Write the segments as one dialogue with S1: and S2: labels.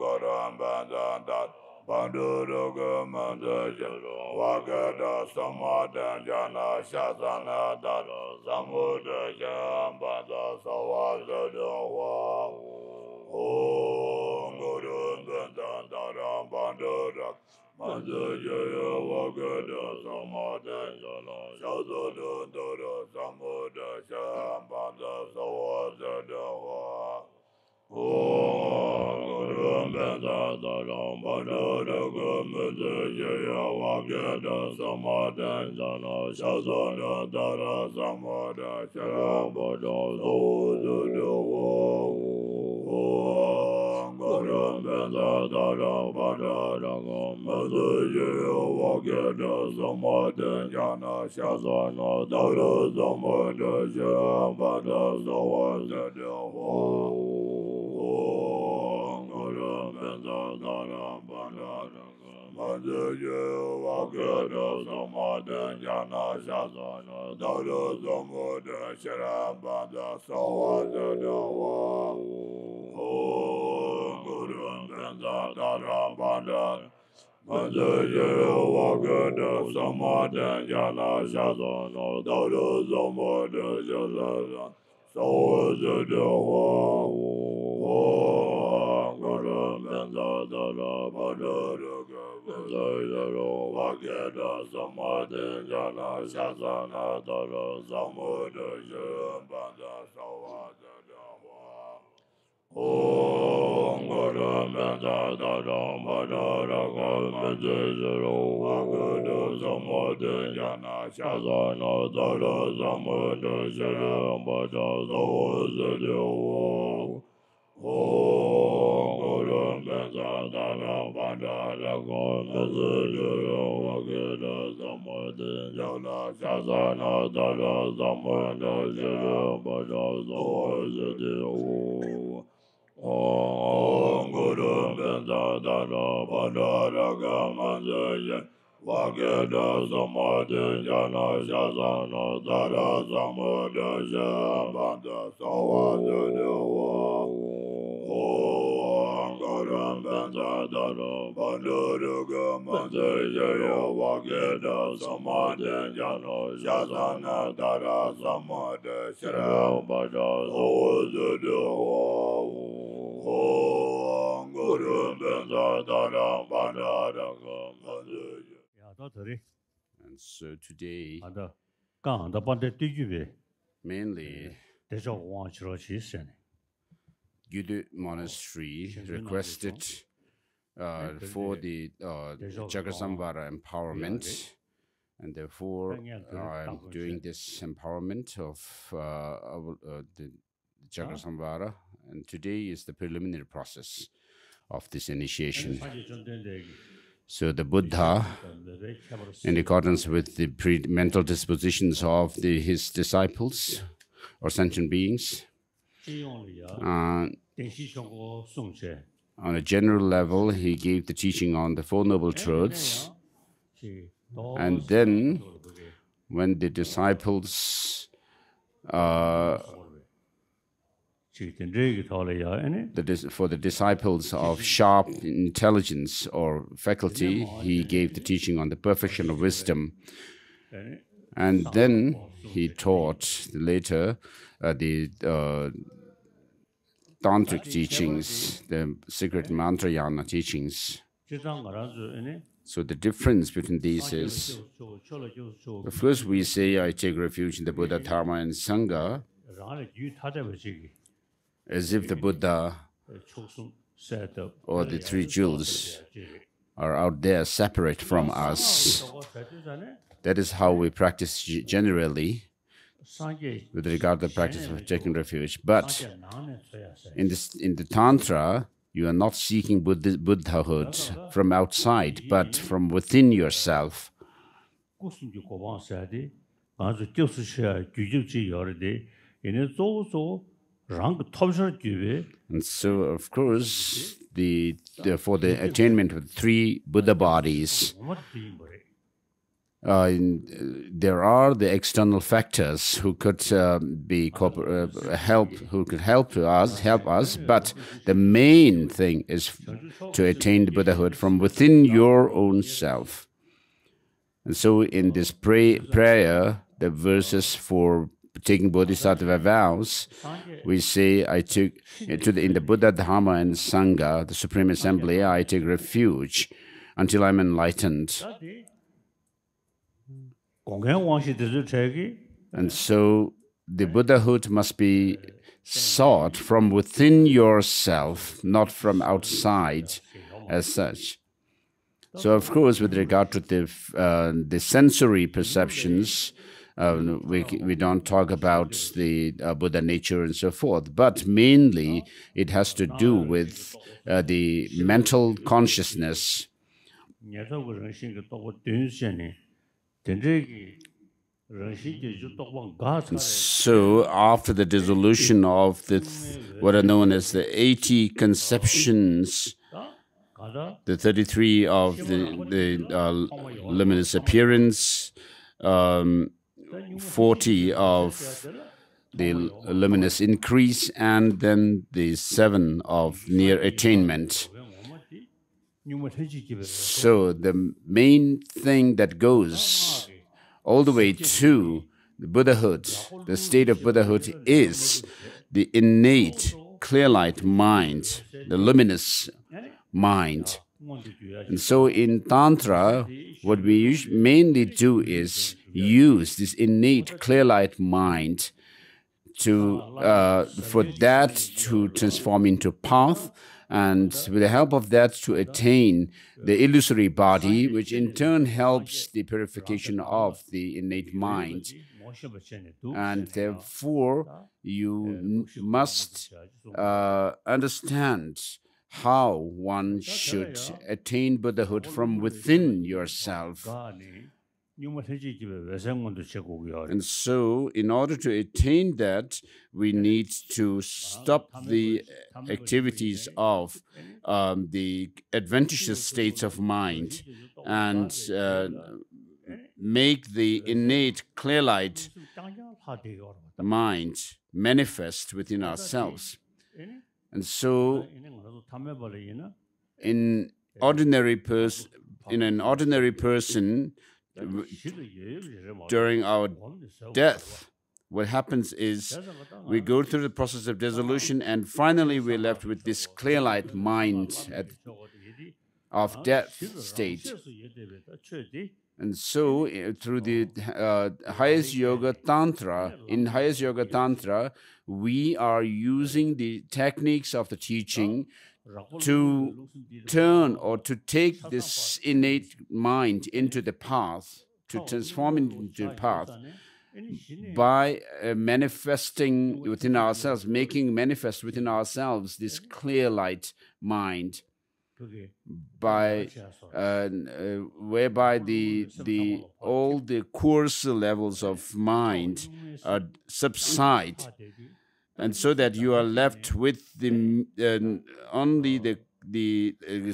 S1: Goram Bandan Banduruga Mandaja Wagada Samadan Jana Shasana Dad Samuda Jambada Sawasa Dawa Om Gurun Bandan Daram Bandurak Mandaja Wagada Samadan Jana Shasana Dada Samuda Jambada Sawasa Dawa Om Gurun Bandan Daram Bandurak Mandaja Wagada Samadan Jana Shasana Dada Samuda Jambada Sawasa Dawa Om Gurun Bandan Daram Bandurak Mandaja Wagada Samadan Jana Shasana Dada Samuda Jambada Sawasa Dawa Om Gurun Bandan Daram Bandurak Mandaja Wagada Samadan Jana Shasana Dada Samuda Jambada Sawasa Dawa Om Gurun Bandan Daram Bandurak Mandaja Wagada Samadan Jana Shasana Dada Samuda Jambada Sawasa Dawa Om Gurun Bandan Daram Bandurak Mandaja Wagada Samadan Jana Shasana Dada Samuda Jambada Sawasa Dawa Om Gurun Bandan Daram Bandurak Mandaja Wagada Samadan Jana Shasana Dada Samuda Jambada Sawasa Dawa Om Gurun Bandan Daram Bandurak Mandaja Wagada Samadan Jana Shasana Dada Samuda Jambada Sawasa Dawa Om Gurun Bandan Daram Bandurak Mandaja Wagada Samadan Jana Shasana Dada Samuda Jambada Sawasa Dawa Om Gurun Bandan Daram Bandurak Mandaja Wagada Samadan Jana Shasana Dada Samuda Jambada Sawasa Dawa Om Gurun Bandan Daram Bandurak Mandaja.
S2: And so today, mainly, Gyuto Monastery requested for the Chakrasamvara empowerment, and therefore I'm doing this empowerment of the Chakrasamvara, and today is the preliminary process of this initiation. So the Buddha, in accordance with the mental dispositions of his disciples or sentient beings, on a general level, he gave the teaching on the Four Noble Truths. And then, when the disciples, for the disciples of sharp intelligence or faculty, he gave the teaching on the perfection of wisdom. And then he taught later the Tantric teachings, the secret mantrayana teachings. So the difference between these is, first we say, I take refuge in the Buddha, Dharma, and Sangha, as if the Buddha or the three jewels are out there separate from us. That is how we practice generally with regard to the practice of taking refuge. But in the Tantra, you are not seeking Buddhahood from outside, but from within yourself. And so, of course, for the attainment of three Buddha bodies, there are the external factors who could help us, but the main thing is to attain Buddhahood from within your own self. And so in this prayer, the verses for taking Bodhisattva vows, we say, in the Buddha, Dharma, and Sangha, the Supreme Assembly, I take refuge until I'm enlightened. And so the Buddhahood must be sought from within yourself, not from outside as such. So, of course, with regard to the sensory perceptions, we don't talk about the Buddha nature and so forth, but mainly it has to do with the mental consciousness. And so, after the dissolution of what are known as the 80 conceptions, the 33 of the luminous appearance, 40 of the luminous increase, and then the 7 of near attainment. So the main thing that goes all the way to the Buddhahood, the state of Buddhahood, is the innate clear light mind, the luminous mind. And so in Tantra, what we mainly do is use this innate clear light mind for that to transform into path, and with the help of that to attain the illusory body, which in turn helps the purification of the innate mind. And therefore, you must understand how one should attain Buddhahood from within yourself. And so, in order to attain that, we need to stop the activities of the adventitious states of mind and make the innate clear light mind manifest within ourselves. And so, in an ordinary person, during our death, what happens is we go through the process of dissolution, and finally we're left with this clear light mind of death state. And so, through the Highest Yoga Tantra, in Highest Yoga Tantra, we are using the techniques of the teaching to turn or to take this innate mind into the path, to transform it into the path by manifesting within ourselves, making manifest within ourselves this clear light mind, by whereby all the coarser levels of mind subside, and so that you are left with only the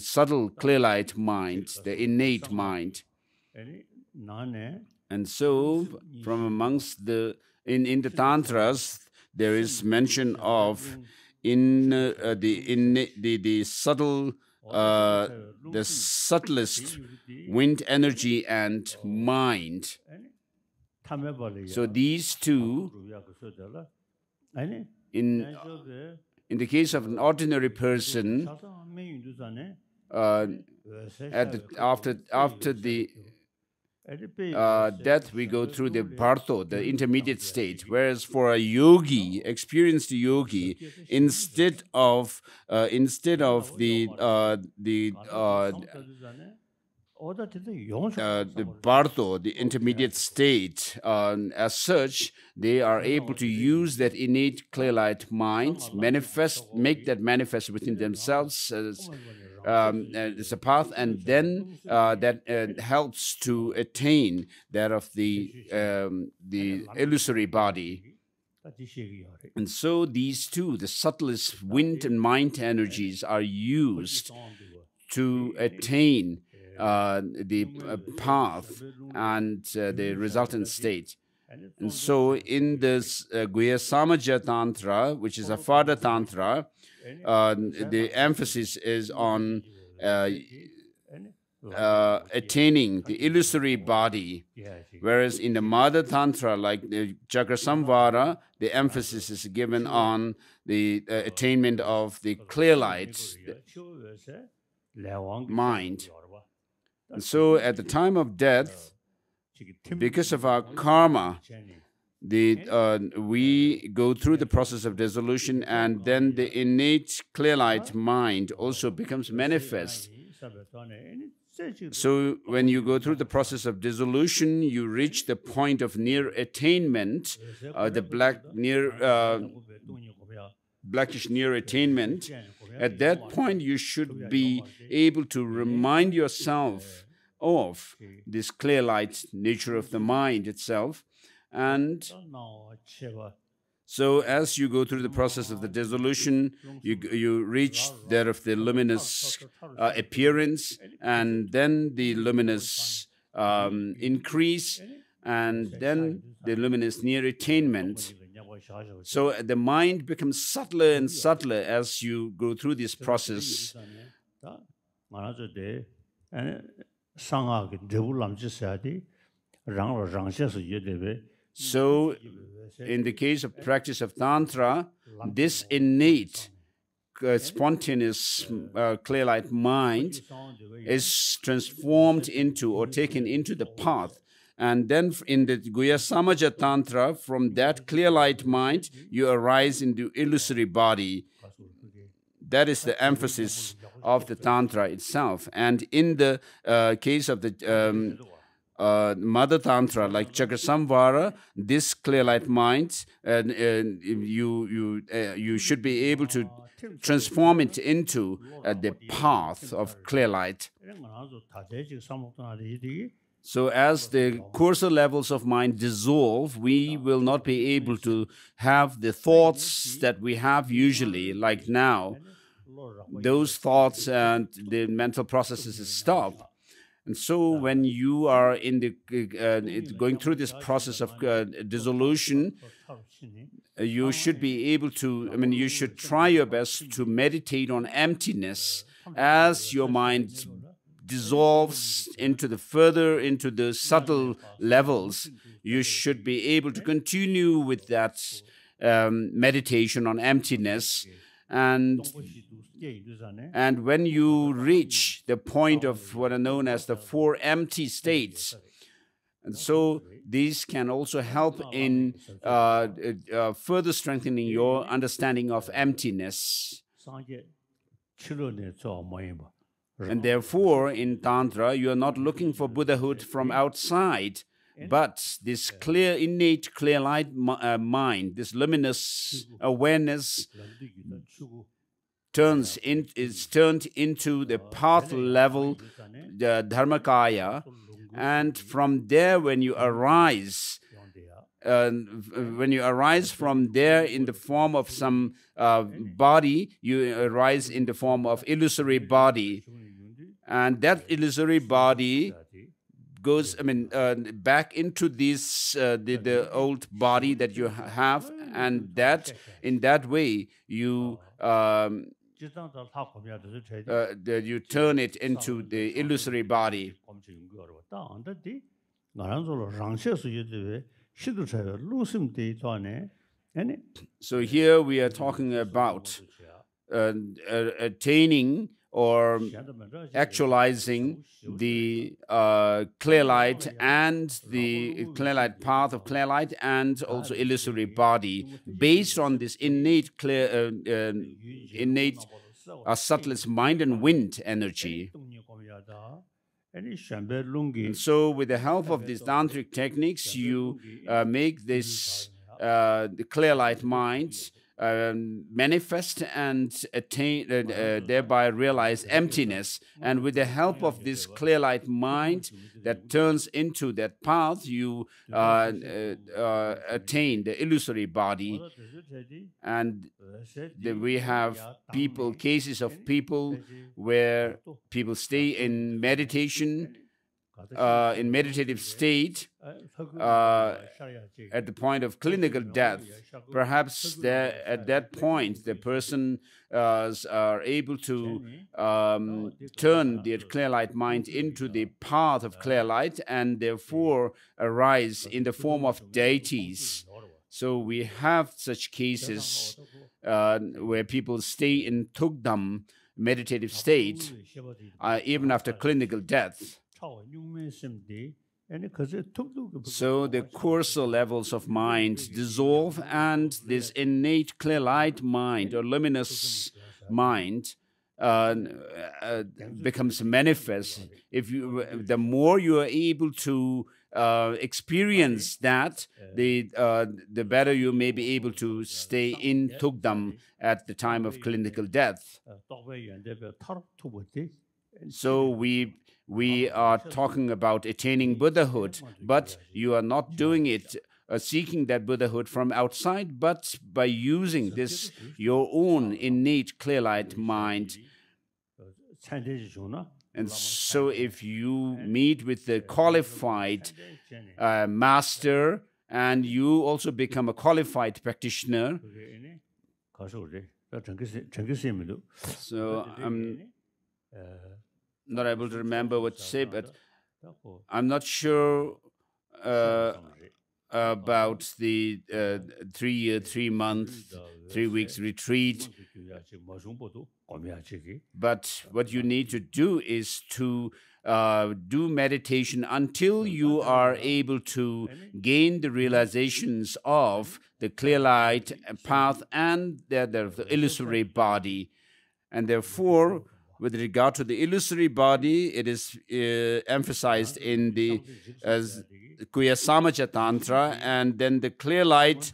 S2: subtle clear light mind, the innate mind. And so, from amongst in the tantras, there is mention of the subtle, the subtlest wind energy and mind. So these two, in the case of an ordinary person, after the death, we go through the Bharto, the intermediate state. Whereas for a yogi, experienced yogi, instead of the Bharto, the intermediate state, as such, they are able to use that innate clear light mind, make that manifest within themselves as a path, and then that helps to attain that of the illusory body. And so these two, the subtlest wind and mind energies, are used to attain path and the resultant state. And so in this Gyuto Tantra, which is a further Tantra, the emphasis is on attaining the illusory body, whereas in the Mother Tantra, like the Chakrasamvara, the emphasis is given on the attainment of the clear light mind. And so at the time of death, because of our karma, we go through the process of dissolution, and then the innate clear light mind also becomes manifest. So when you go through the process of dissolution, you reach the point of near attainment, blackish near attainment. At that point, you should be able to remind yourself of this clear light nature of the mind itself. And so as you go through the process of the dissolution, you reach that of the luminous appearance, and then the luminous increase, and then the luminous near attainment. So the mind becomes subtler and subtler as you go through this process. So in the case of practice of Tantra, this innate, spontaneous clear light mind is transformed into or taken into the path. And then in the Gyuto Tantra, from that clear light mind, you arise into illusory body. That is the emphasis of the Tantra itself. And in the case of the Mother Tantra, like Chakrasamvara, this clear light mind, you should be able to transform it into the path of clear light. So as the coarser levels of mind dissolve, we will not be able to have the thoughts that we have usually, like now. Those thoughts and the mental processes stop. And so when you are in the going through this process of dissolution, you should be able to, you should try your best to meditate on emptiness as your mind dissolves into the subtle levels. You should be able to continue with that meditation on emptiness. And when you reach the point of what are known as the four empty states, and so these can also help in further strengthening your understanding of emptiness. And therefore, in Tantra, you are not looking for Buddhahood from outside, but this clear, innate, clear light mind, this luminous awareness is turned into the path level, the Dharmakaya, and from there, when you arise from there in the form of some body, you arise in the form of illusory body, and that illusory body goes, back into this the old body that you have, and that in that way you you turn it into the illusory body. So here we are talking about attaining or actualizing the clear light and the clear light path of clear light and also illusory body based on this innate subtlest mind and wind energy. And so with the help of these tantric techniques, you make this the clear light mind manifest and attain, thereby realize emptiness. And with the help of this clear light mind that turns into that path, you attain the illusory body. And we have cases of people where people stay in meditation, in meditative state, at the point of clinical death. Perhaps at that point, the person are able to turn their clear light mind into the path of clear light, and therefore arise in the form of deities. So we have such cases where people stay in Tugdam meditative state even after clinical death. So the coarser levels of mind dissolve, and this innate clear light mind or luminous mind becomes manifest. The more you are able to experience that, the better you may be able to stay in Tugdam at the time of clinical death. So we are talking about attaining Buddhahood, but you are not doing it seeking that Buddhahood from outside, but by using this your own innate clear light mind. And so if you meet with the qualified master, and you also become a qualified practitioner, so I'm not able to remember what to say, but I'm not sure about the 3-year, 3-month, 3 weeks retreat. But what you need to do is to do meditation until you are able to gain the realizations of the clear light path and the illusory body. And therefore, with regard to the illusory body, it is emphasized in the Gyuto Tantra, and then the clear light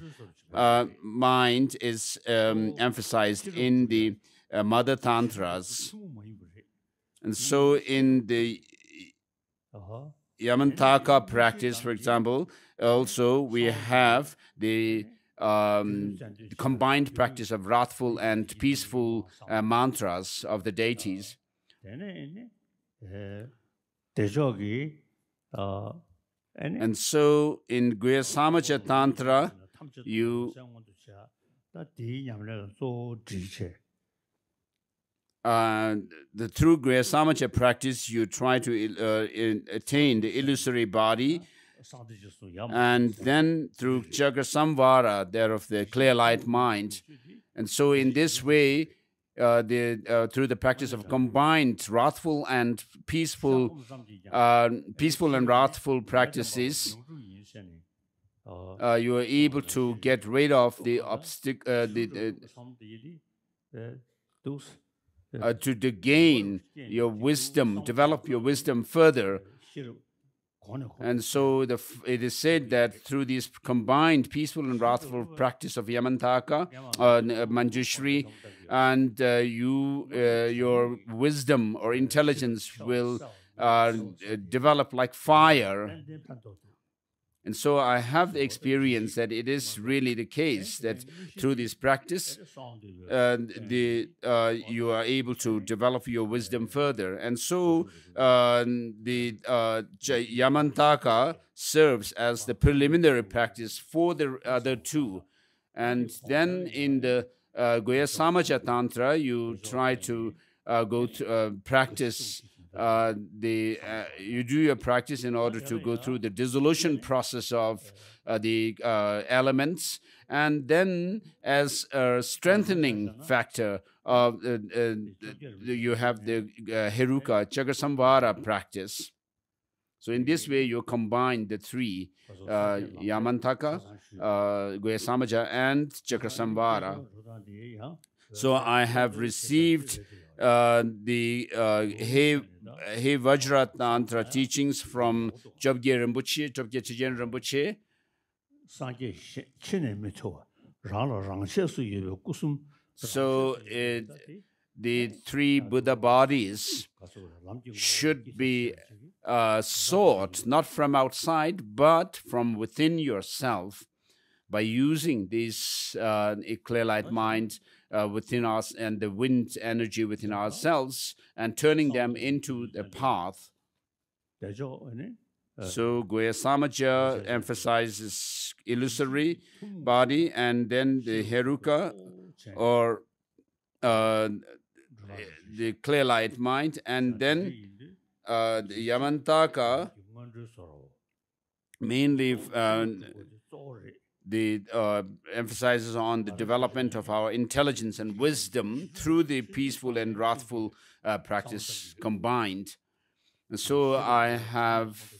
S2: mind is emphasized in the Mother Tantras. And so in the Yamantaka practice, for example, also we have the combined practice of wrathful and peaceful mantras of the deities. And so in Gyuto Tantra, through Gyuto practice, you try to attain the illusory body, and then through Chakrasamvara, thereof the clear light mind. And so in this way, through the practice of combined wrathful and peaceful and wrathful practices, you are able to get rid of the to gain your wisdom, develop your wisdom further. And so it is said that through this combined peaceful and wrathful practice of Yamantaka, Manjushri, and your wisdom or intelligence will develop like fire. And so I have the experience that it is really the case that through this practice, you are able to develop your wisdom further. And so the Yamantaka serves as the preliminary practice for the other two. And then in the Gyuto Tantra, you try to go to practice you do your practice in order to go through the dissolution process of the elements, and then as a strengthening factor of you have the Heruka Chakrasamvara practice. So in this way, you combine the three, Yamantaka, Gyuto, and Chakrasamvara. So I have received the He Vajra Tantra teachings from Gyudmey Rinpoche, Gyudmey Rinpoche. So the three Buddha bodies should be sought not from outside, but from within yourself by using this clear light mind within us and the wind energy within ourselves and turning them into the path. So Goya-samaja emphasizes illusory body, and then the Heruka, or the clear light mind, and then the Yamantaka mainly the emphasizes on the development of our intelligence and wisdom through the peaceful and wrathful practice combined. And so I have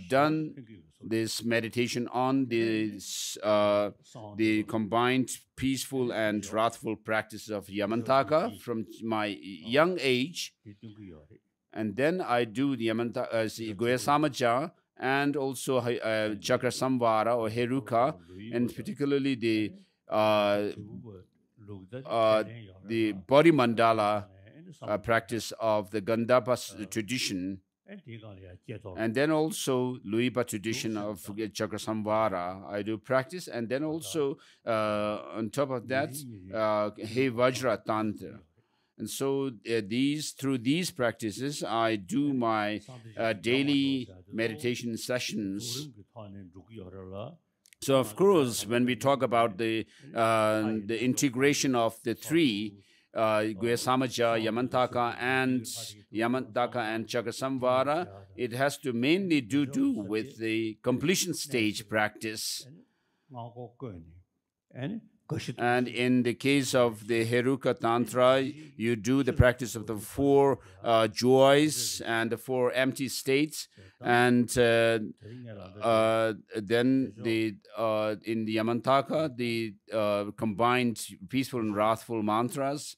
S2: done this meditation on this, the combined peaceful and wrathful practices of Yamantaka from my young age. And then I do the Goya-samaja and also Chakrasamvara or Heruka, and particularly the body mandala practice of the Gandhapa tradition, and then also Luipa tradition of Chakrasamvara I do practice, and then also on top of that He Vajra Tantra. And so through these practices, I do my daily meditation sessions. So of course, when we talk about the integration of the three, Goya-samaja, Yamantaka and Chakrasamvara, it has to mainly do with the completion stage practice. And in the case of the Heruka Tantra, you do the practice of the four joys and the four empty states, and then in the Yamantaka, the combined peaceful and wrathful mantras.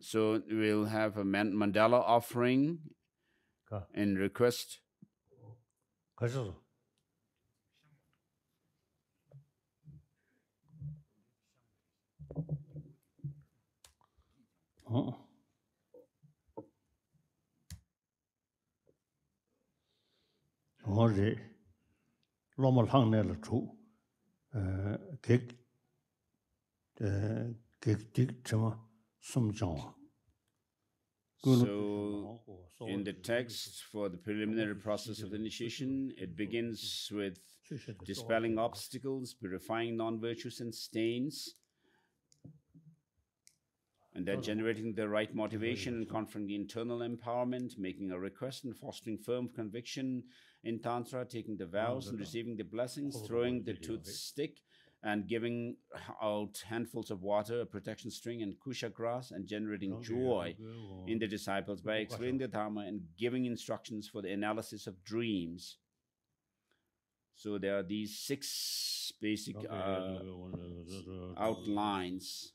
S2: So we'll have a Mandala Offering in request. So, in the text for the preliminary process of initiation, it begins with dispelling obstacles, purifying non-virtues and stains, and then generating the right motivation and confronting the internal empowerment, making a request and fostering firm conviction in Tantra, taking the vows and receiving the blessings, throwing the toothstick, and giving out handfuls of water, a protection string, and kusha grass, and generating joy in the disciples by explaining the Dharma and giving instructions for the analysis of dreams. So there are these 6 basic outlines.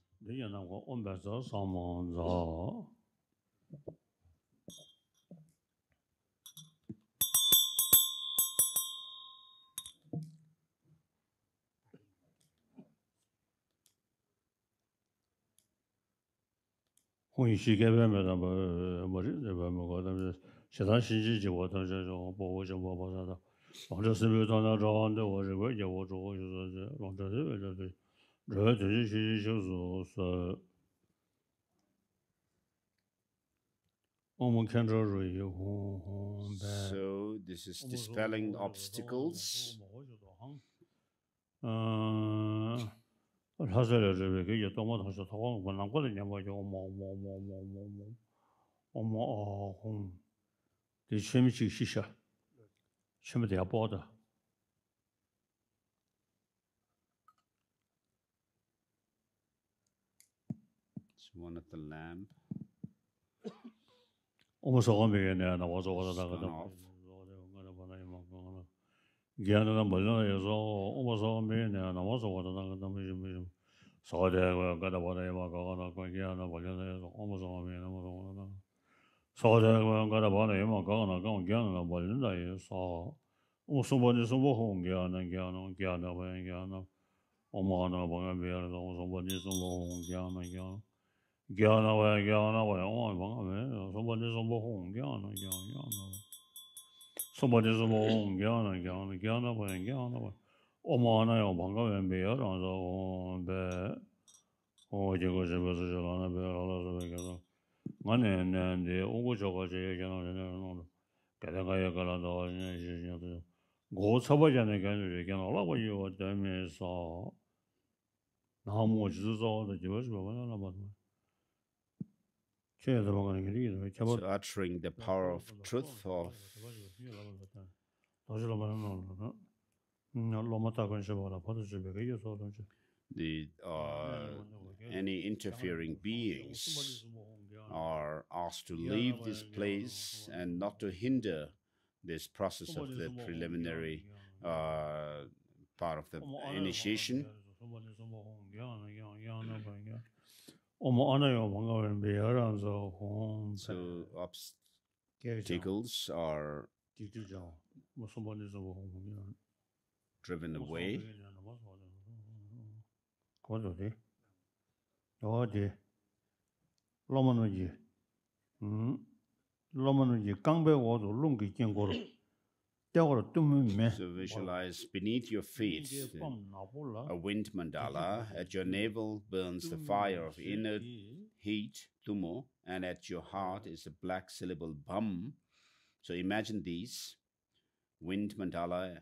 S2: So this is dispelling obstacles. It's one of the lamp.
S1: So the Gada Bana Yamagana Gana Balinda saw somebody Subo Gyana Gyana Omana Bangabia, somebody Subo Gyana somebody Subo Gyana somebody Subo Gyana Omana Banga and Bear on the Jagosha Bear and the Ogo Kadagaya Galado, go Sabajan again, allow you what them is how much is all the Jewish
S2: So uttering the power of truth of the any interfering beings are asked to leave this place and not to hinder this process of the preliminary part of the initiation. So obstacles are driven away. So visualize beneath your feet a wind mandala. At your navel burns the fire of inner heat, tumo, and at your heart is the black syllable bum. So imagine these wind mandala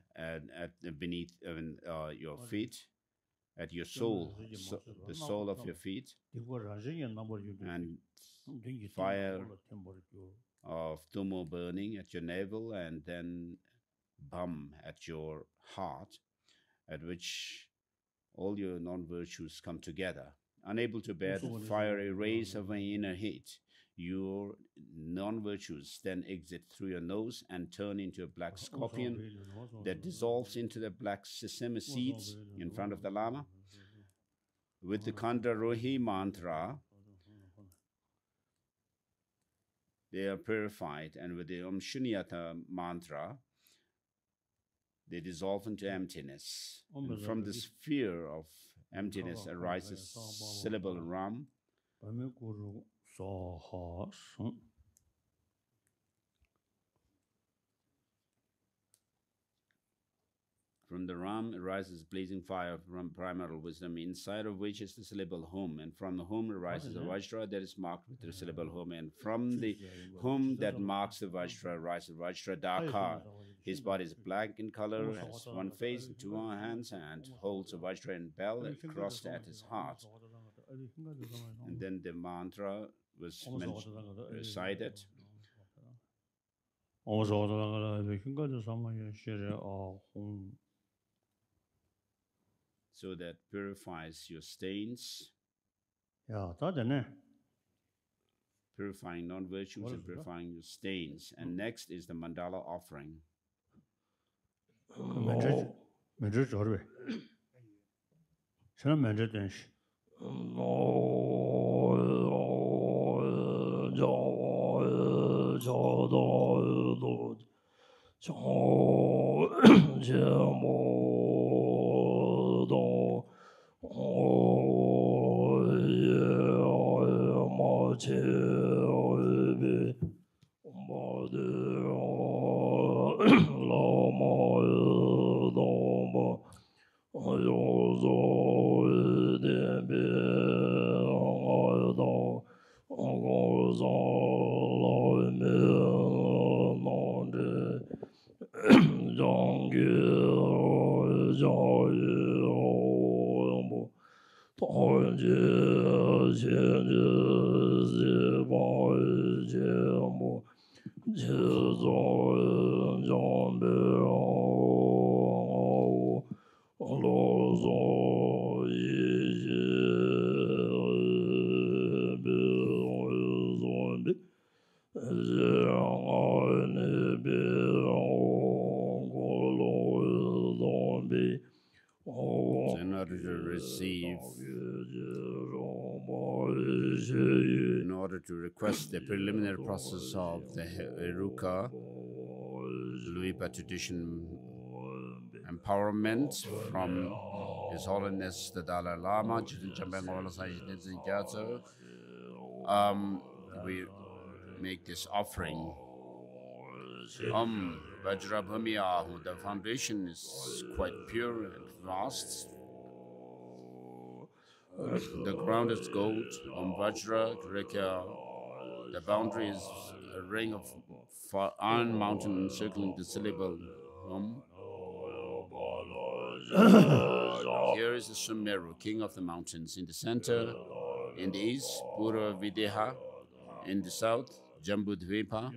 S2: beneath your feet, at your soul, the sole of your feet, and fire of tumo burning at your navel, and then bum at your heart, at which all your non-virtues come together. Unable to bear the fiery rays of an inner heat, your non-virtues then exit through your nose and turn into a black scorpion that dissolves into the black sesame seeds in front of the Lama. With the Kanda Rohi mantra, they are purified, and with the Om Shunyata mantra, they dissolve into emptiness. And from the sphere of emptiness arises syllable Ram. From the Ram arises blazing fire from primal wisdom, inside of which is the syllable Hum. And from the Hum arises a Vajra that is marked with the syllable Hum. And from the Hum that marks the Vajra arises Vajra Dakar. His body is black in color, has one face and two hands, and holds a Vajra and bell crossed at his heart. And then the mantra was recited. So that purifies your stains, purifying non-virtues and purifying your stains. And next is the Mandala Offering. order to request the preliminary process of the Heruka Luipa Tradition Empowerment from His Holiness the Dalai Lama, Gyuto. We make this offering. Vajrabhumya, the foundation is quite pure and vast. The ground is gold. Vajra, Rekya. The boundary is a ring of iron mountain encircling the syllable Here is the Sumeru, king of the mountains. In the center, in the east, Pura Videha. In the south, Jambudvipa.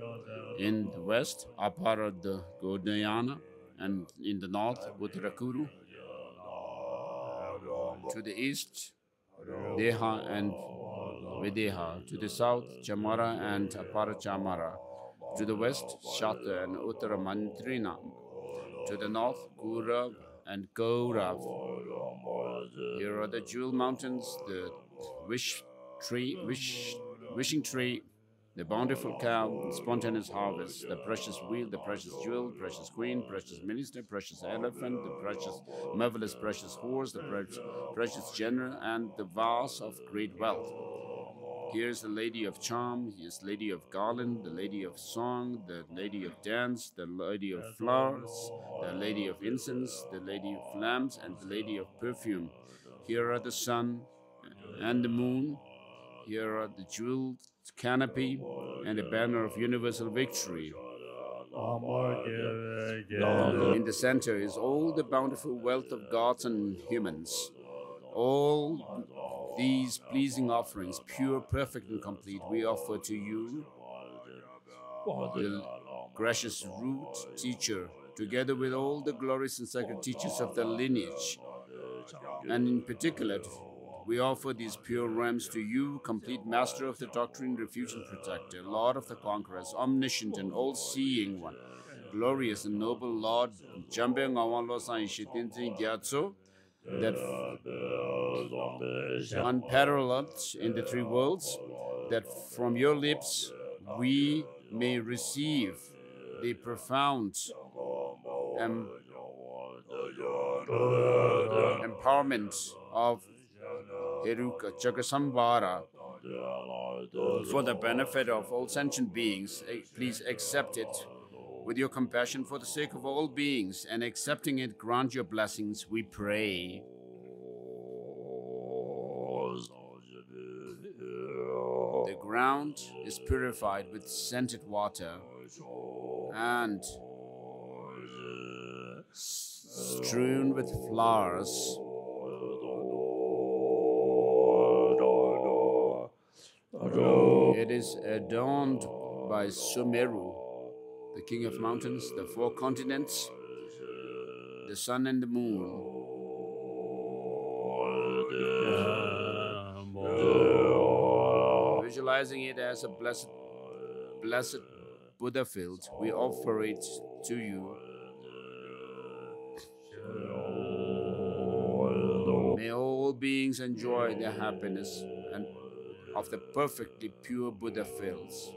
S2: In the west, Apara the Godayana. And in the north, Uttarakuru. To the east, Deha and Videha. To the south, Chamara and Apara Chamara. To the west, Shata and Uttaramantrina. To the north, Gaurav and Gaurav. Here are the jewel mountains, the wishing tree, the bountiful cow, the spontaneous harvest, the precious wheel, the precious jewel, precious queen, precious minister, precious elephant, the precious marvelous precious horse, the precious general, and the vase of great wealth. Here's the lady of charm, here's lady of garland, the lady of song, the lady of dance, the lady of flowers, the lady of incense, the lady of lamps, and the lady of perfume. Here are the sun and the moon. Here are the jeweled canopy and the banner of universal victory. In the center is all the bountiful wealth of gods and humans. All these pleasing offerings, pure, perfect, and complete, we offer to you, the gracious root teacher, together with all the glorious and sacred teachers of the lineage. And in particular, we offer these pure realms to you, complete master of the doctrine, refuge and protector, Lord of the conquerors, omniscient and all-seeing one, glorious and noble Lord, that unparalleled in the three worlds, that from your lips we may receive the profound empowerment of Heruka Chakrasamvara for the benefit of all sentient beings. Please accept it with your compassion for the sake of all beings, and accepting it, grant your blessings, we pray. The ground is purified with scented water and strewn with flowers. It is adorned by Sumeru, the king of mountains, the four continents, the sun and the moon. Visualizing it as a blessed Buddha field, we offer it to you. May all beings enjoy the happiness and of the perfectly pure Buddha fields.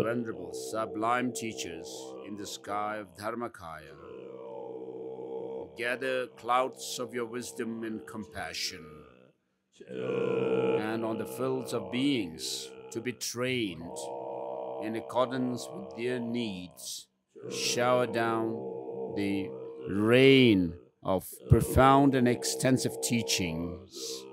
S2: Venerable, sublime teachers in the sky of Dharmakaya, gather clouds of your wisdom and compassion, and on the fields of beings to be trained in accordance with their needs, shower down the rain of profound and extensive teachings.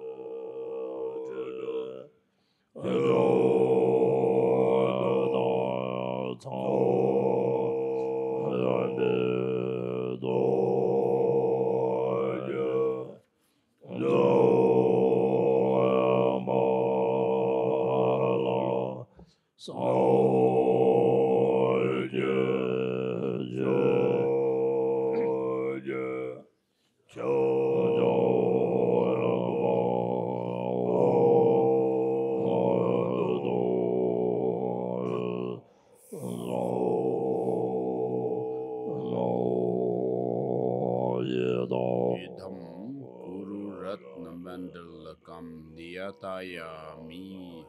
S2: Mandalakam Niyatayami.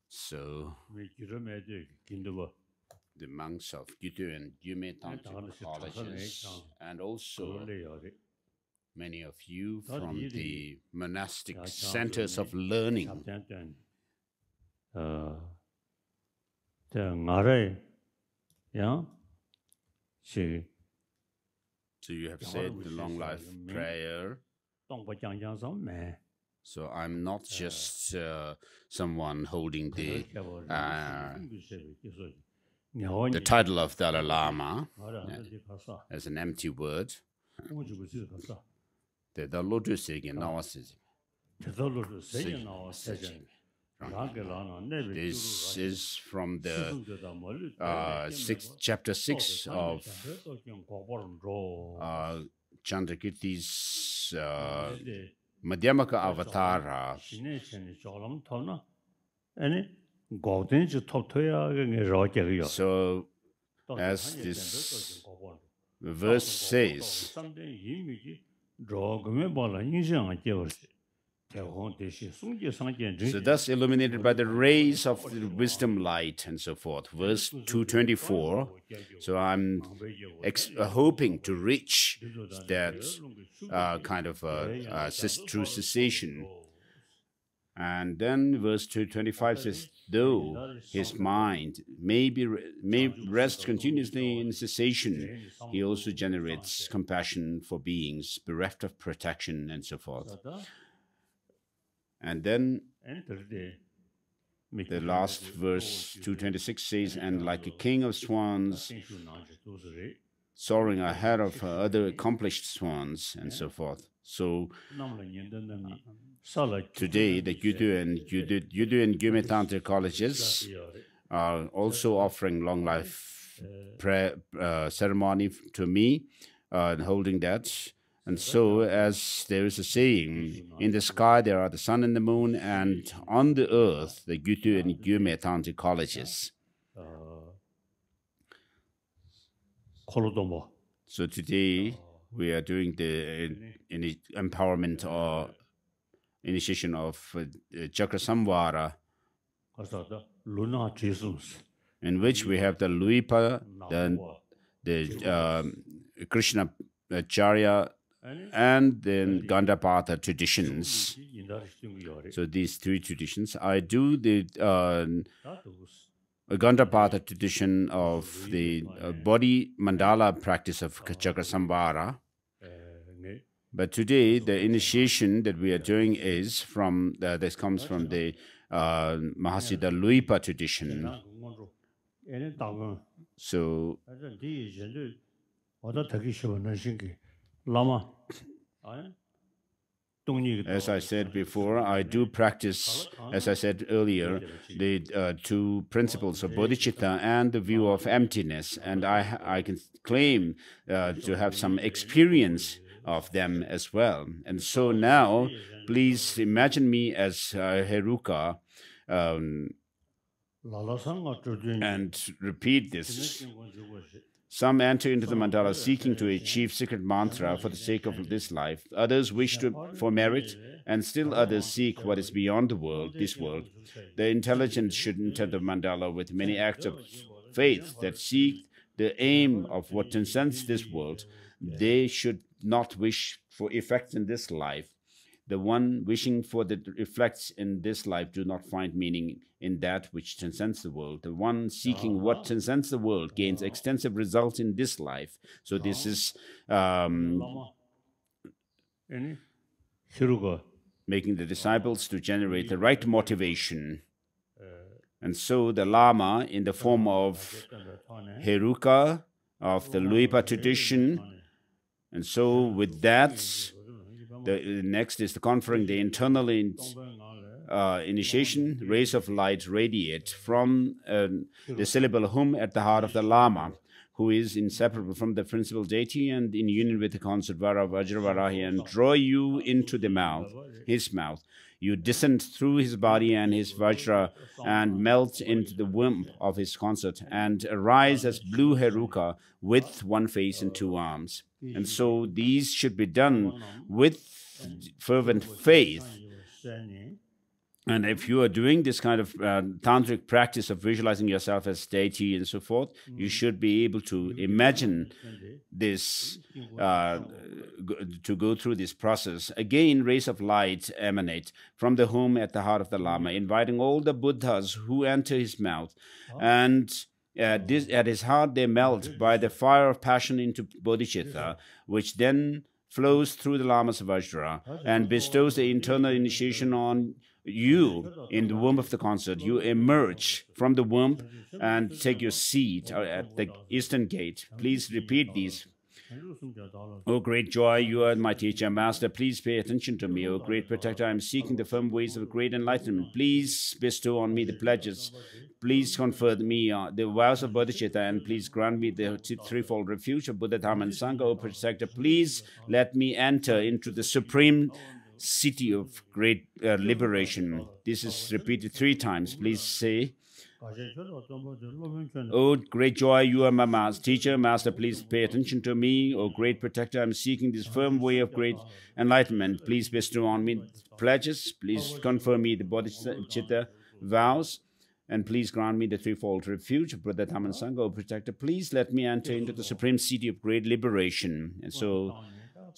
S2: So, the monks of Gyuto and Gyudmey Tantric colleges, and also many of you from the monastic centers of learning, so you have said the long life prayer. So I'm not just someone holding the title of Dalai Lama as an empty word. This is from the chapter 6 of Chandrakirti's Madhyamaka Avatara. So, as this verse says, so thus illuminated by the rays of the wisdom light and so forth. Verse 224. So I'm hoping to reach that kind of true cessation. And then verse 225 says, though his mind may rest continuously in cessation, he also generates compassion for beings bereft of protection and so forth. And then the last verse 226 says, and like a king of swans soaring ahead of other accomplished swans and so forth. So today the Gyuto and Gyudmey Tantric colleges are also offering long life prayer ceremony to me, holding that. And so, as there is a saying, in the sky there are the sun and the moon, and on the earth the Gyuto and Gyudmey Tantric colleges. So today we are doing the empowerment or initiation of Chakrasamvara, in which we have the Luipa, the Krishna Charya, and then Gandapatha traditions. So these three traditions. I do the Gandapatha tradition of the body mandala practice of Chakrasamvara. But today the initiation that we are doing is from this comes from the Mahasiddha Luipa tradition. So as I said before, I do practice, as I said earlier, the two principles of bodhicitta and the view of emptiness, and I can claim to have some experience of them as well. And so now, please imagine me as Heruka and repeat this. Some enter into the mandala seeking to achieve secret mantra for the sake of this life. Others wish for merit, and still others seek what is beyond the world, this world. The intelligent should enter the mandala with many acts of faith that seek the aim of what transcends this world. They should not wish for effects in this life. The one wishing for the effects in this life do not find meaning in that which transcends the world. The one seeking what transcends the world gains extensive results in this life. So this is making the disciples to generate the right motivation. And so the Lama, in the form of Heruka of the Luipa tradition, And so with that, the next is the conferring the internal initiation. Rays of light radiate from the syllable hum at the heart of the Lama, who is inseparable from the principal deity and in union with the consort Vara Vajravarahi, and draw you into the mouth, his mouth. You descend through his body and his Vajra and melt into the womb of his consort and arise as blue Heruka with one face and two arms. And so these should be done with fervent faith. And if you are doing this kind of tantric practice of visualizing yourself as deity and so forth, you should be able to imagine this, to go through this process. Again, rays of light emanate from the home at the heart of the Lama, inviting all the Buddhas who enter his mouth. And at his heart they melt by the fire of passion into bodhicitta, which then flows through the Lama's Vajra and bestows the internal initiation on you in the womb of the consort. You emerge from the womb and take your seat at the eastern gate. Please repeat these. O great joy, you are my teacher, master. Please pay attention to me. O great protector, I am seeking the firm ways of great enlightenment. Please bestow on me the pledges. Please confer me the vows of bodhicitta, and please grant me the threefold refuge of Buddha, Dharma, and Sangha. O protector, please let me enter into the supreme city of great liberation. This is repeated 3 times. Please say, O great joy, you are my teacher, master. Please pay attention to me. O great protector, I am seeking this firm way of great enlightenment. Please bestow on me pledges. Please confer me the bodhicitta vows. And please grant me the threefold refuge of Buddha, Dharma, and Sangha. O protector, please let me enter into the supreme city of great liberation. And so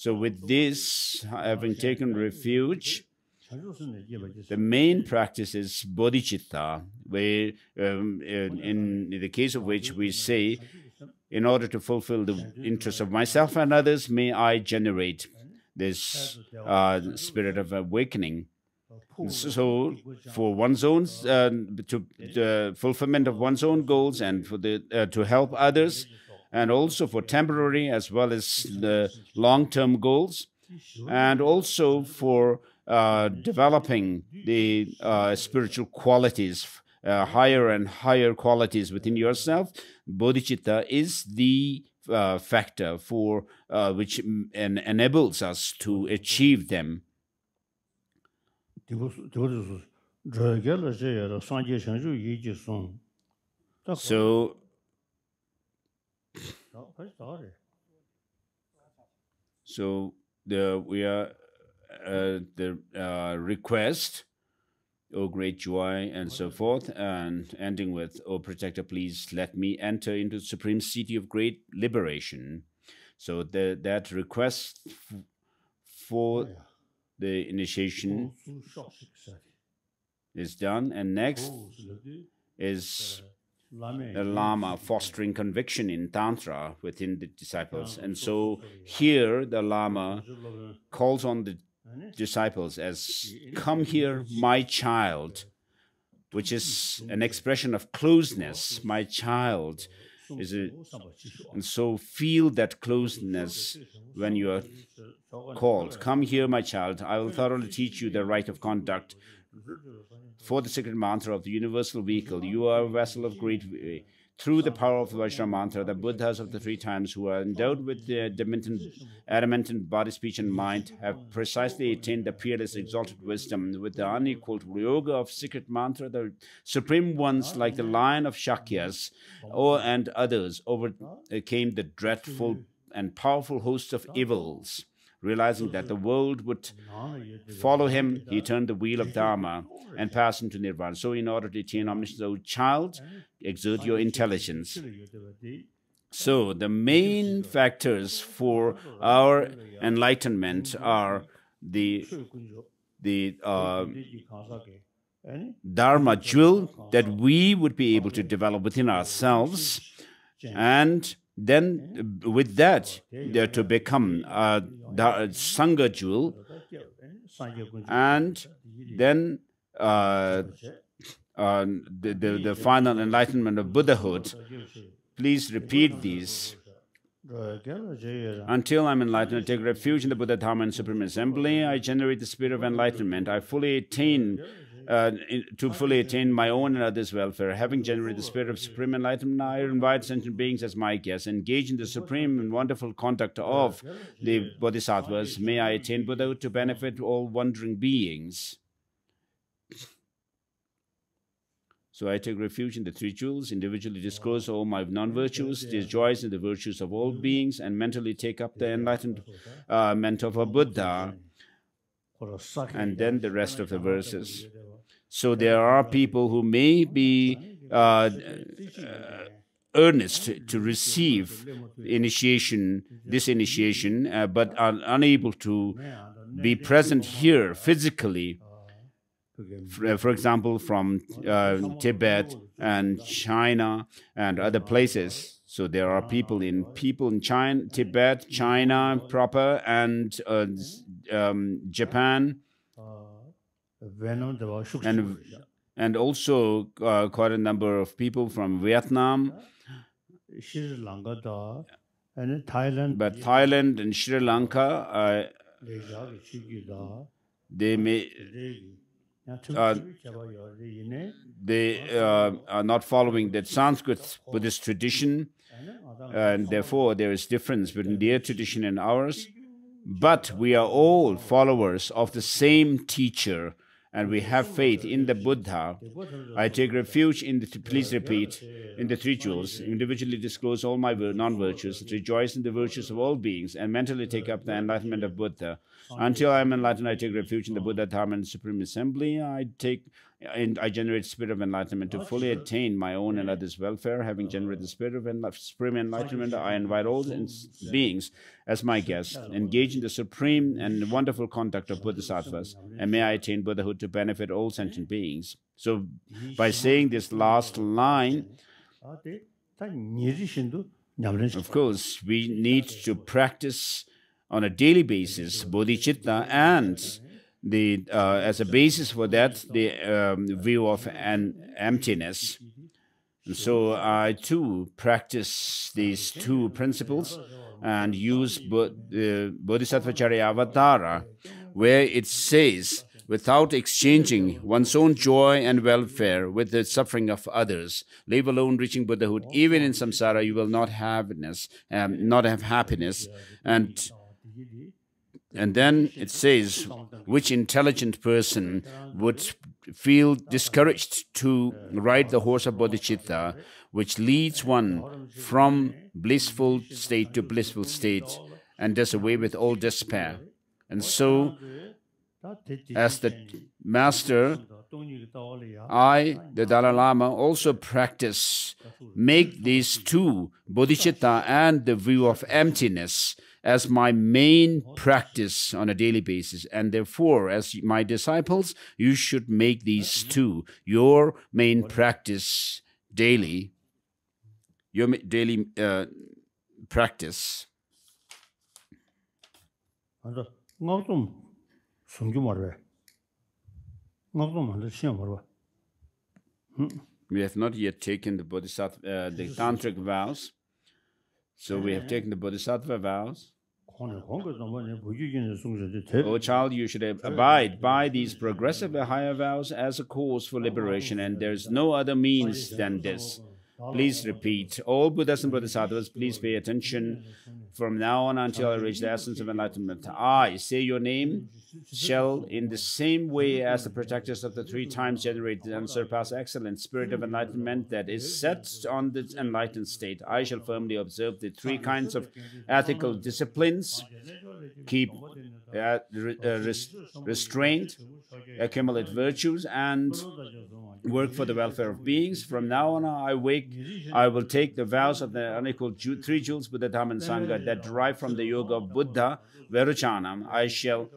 S2: with this, having taken refuge, the main practice is bodhicitta, where in the case of which we say, in order to fulfill the interests of myself and others, may I generate this spirit of awakening. So for one's own, the fulfillment of one's own goals, and for to help others, and also for temporary as well as the long-term goals, and also for developing the spiritual qualities, higher and higher qualities within yourself. Bodhicitta is the factor for which enables us to achieve them. So we are the request, O great joy, and so forth, and ending with, O protector, please let me enter into the supreme city of great liberation. So that request for the initiation is done, and next is the Lama fostering conviction in Tantra within the disciples. And so here the Lama calls on the disciples as, come here, my child, which is an expression of closeness. My child is and so feel that closeness when you are called. Come here, my child. I will thoroughly teach you the right of conduct for the sacred mantra of the universal vehicle. You are a vessel of great way. Through the power of the Vajra mantra, the Buddhas of the 3 times who are endowed with the adamant body, speech, and mind have precisely attained the peerless exalted wisdom. With the unequaled yoga of secret mantra, the supreme ones like the lion of Shakyas and others overcame the dreadful and powerful hosts of evils. Realizing that the world would follow him, he turned the wheel of Dharma and passed into Nirvana. So in order to attain omniscience, O child, exert your intelligence. So the main factors for our enlightenment are the Dharma jewel that we would be able to develop within ourselves, and then with that, to become a Sangha jewel, and then the final enlightenment of Buddhahood. Please repeat these. Until I'm enlightened, I take refuge in the Buddha, Dharma, and Supreme Assembly. I generate the spirit of enlightenment. I fully attain to fully attain my own and others' welfare. Having generated the spirit of supreme enlightenment, I invite sentient beings as my guests. Engage in the supreme and wonderful conduct of the bodhisattvas. May I attain Buddhahood to benefit all wandering beings. So I take refuge in the three jewels, individually disclose all my non-virtues, the joys and the virtues of all beings, and mentally take up the enlightenment of a Buddha, and then the rest of the verses. So there are people who may be earnest to receive this initiation, but are unable to be present here physically. For example, from Tibet and China and other places. So there are people in China, Tibet, China proper, and Japan, and also quite a number of people from Vietnam, but Thailand and Sri Lanka, they may. They are not following the Sanskrit Buddhist tradition, and therefore there is difference between their tradition and ours. But we are all followers of the same teacher, and we have faith in the Buddha. I take refuge in the, please repeat, in the three jewels, individually disclose all my non-virtues, rejoice in the virtues of all beings, and mentally take up the enlightenment of Buddha. Until I am enlightened, I take refuge in the Buddha, Dharma, and Supreme Assembly. I generate spirit of enlightenment to fully attain my own and others' welfare. Having generated the spirit of supreme enlightenment, I invite all beings as my guests. Engage in the supreme and wonderful conduct of Bodhisattvas, and may I attain Buddhahood to benefit all sentient beings. So, by saying this last line, of course, we need to practice on a daily basis bodhicitta, and as a basis for that, the view of an emptiness. And so I too practice these two principles and use Bodhisattva Charyavatara, where it says, without exchanging one's own joy and welfare with the suffering of others, live alone, reaching Buddhahood. Even in samsara, you will not have happiness. And then it says, which intelligent person would feel discouraged to ride the horse of bodhicitta, which leads one from blissful state to blissful state and does away with all despair. And so, as the master, I, the Dalai Lama, also make these two, bodhicitta and the view of emptiness, as my main practice on a daily basis. And therefore, as my disciples, you should make these two your main practice daily, your daily practice. We have not yet taken the Bodhisattva, the Tantric vows. So we have taken the Bodhisattva vows. O child, you should abide by these progressive higher vows as a cause for liberation, and there is no other means than this. Please repeat. All Buddhas and Bodhisattvas, please pay attention. From now on until I reach the essence of enlightenment, I, say your name, shall, in the same way as the protectors of the three times generated and surpassed excellent spirit of enlightenment that is set on the enlightened state, I shall firmly observe the three kinds of ethical disciplines, keep restraint, accumulate virtues, and work for the welfare of beings. From now on, I will take the vows of the unequal three jewels, Buddha, Dhamma, and Sangha, that derive from the yoga of Buddha, Vairochanam. I shall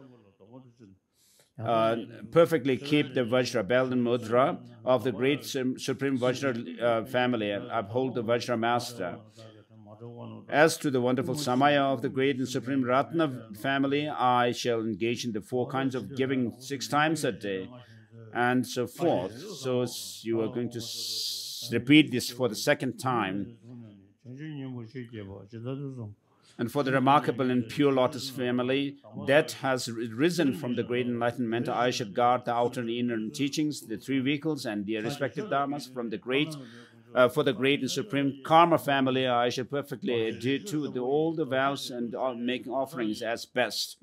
S2: perfectly keep the Vajra, belt and mudra of the great Supreme Vajra family, and uphold the Vajra master. As to the wonderful Samaya of the great and Supreme Ratna family, I shall engage in the four kinds of giving 6 times a day, and so forth. So you are going to repeat this for the second time. And for the remarkable and pure lotus family that has risen from the great enlightenment, I shall guard the outer and inner teachings, the three vehicles and their respective dharmas. For the great and supreme karma family, I shall perfectly adhere to all the vows and making offerings as best.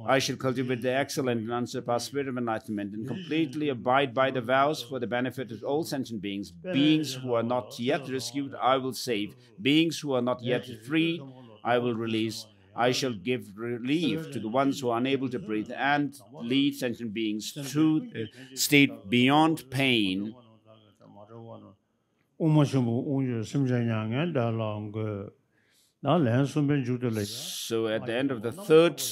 S2: I shall cultivate the excellent and unsurpassed spirit of enlightenment and completely abide by the vows for the benefit of all sentient beings. Beings who are not yet rescued, I will save. Beings who are not yet free, I will release. I shall give relief to the ones who are unable to breathe and lead sentient beings to a state beyond pain. So at the end of the third